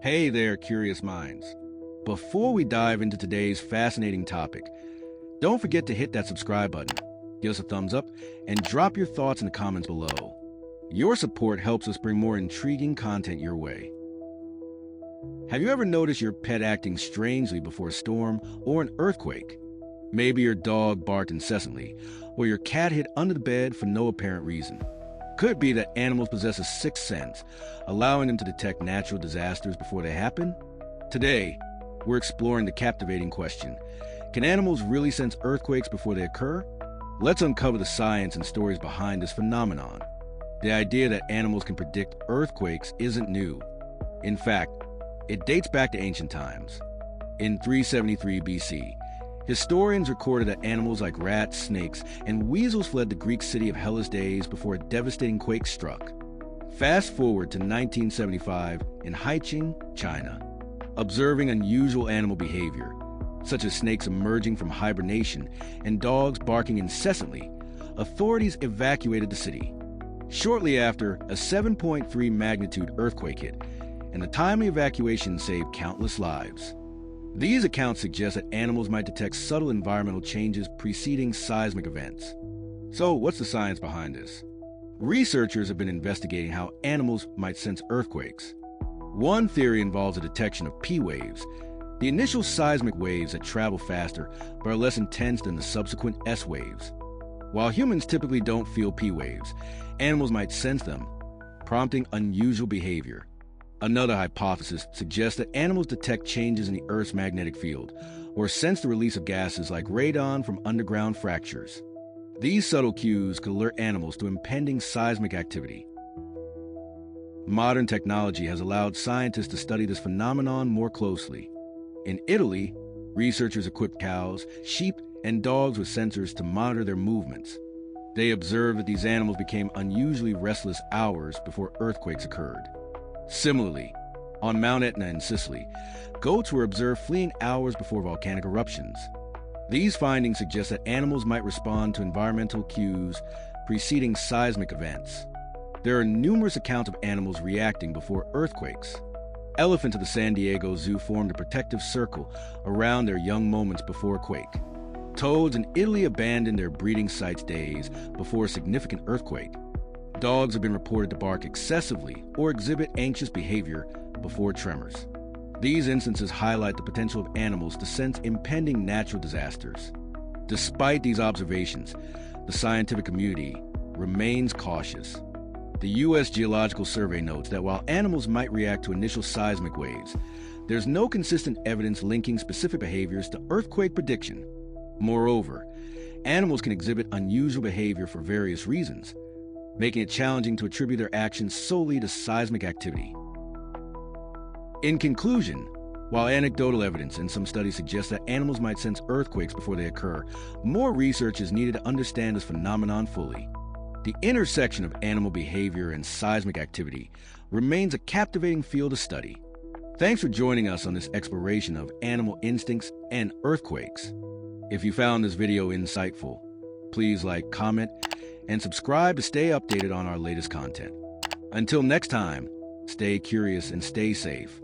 Hey there, curious minds. Before we dive into today's fascinating topic, don't forget to hit that subscribe button, give us a thumbs up, and drop your thoughts in the comments below. Your support helps us bring more intriguing content your way. Have you ever noticed your pet acting strangely before a storm or an earthquake? Maybe your dog barked incessantly, or your cat hid under the bed for no apparent reason. Could it be that animals possess a sixth sense, allowing them to detect natural disasters before they happen? Today, we're exploring the captivating question: can animals really sense earthquakes before they occur? Let's uncover the science and stories behind this phenomenon. The idea that animals can predict earthquakes isn't new. In fact, it dates back to ancient times. In 373 BC, historians recorded that animals like rats, snakes, and weasels fled the Greek city of Hellas days before a devastating quake struck. Fast forward to 1975 in Haicheng, China. Observing unusual animal behavior, such as snakes emerging from hibernation and dogs barking incessantly, authorities evacuated the city. Shortly after, a 7.3 magnitude earthquake hit, and the timely evacuation saved countless lives. These accounts suggest that animals might detect subtle environmental changes preceding seismic events. So, what's the science behind this? Researchers have been investigating how animals might sense earthquakes. One theory involves the detection of P waves, the initial seismic waves that travel faster but are less intense than the subsequent S waves. While humans typically don't feel P waves, animals might sense them, prompting unusual behavior. Another hypothesis suggests that animals detect changes in the Earth's magnetic field, or sense the release of gases like radon from underground fractures. These subtle cues could alert animals to impending seismic activity. Modern technology has allowed scientists to study this phenomenon more closely. In Italy, researchers equipped cows, sheep, and dogs with sensors to monitor their movements. They observed that these animals became unusually restless hours before earthquakes occurred. Similarly, on Mount Etna in Sicily, goats were observed fleeing hours before volcanic eruptions. These findings suggest that animals might respond to environmental cues preceding seismic events. There are numerous accounts of animals reacting before earthquakes. Elephants at the San Diego Zoo formed a protective circle around their young moments before a quake. Toads in Italy abandoned their breeding sites days before a significant earthquake. Dogs have been reported to bark excessively or exhibit anxious behavior before tremors. These instances highlight the potential of animals to sense impending natural disasters. Despite these observations, the scientific community remains cautious. The U.S. Geological Survey notes that while animals might react to initial seismic waves, there's no consistent evidence linking specific behaviors to earthquake prediction. Moreover, animals can exhibit unusual behavior for various reasons, making it challenging to attribute their actions solely to seismic activity. In conclusion, while anecdotal evidence and some studies suggest that animals might sense earthquakes before they occur, more research is needed to understand this phenomenon fully. The intersection of animal behavior and seismic activity remains a captivating field of study. Thanks for joining us on this exploration of animal instincts and earthquakes. If you found this video insightful, please like, comment, and subscribe to stay updated on our latest content. Until next time, stay curious and stay safe.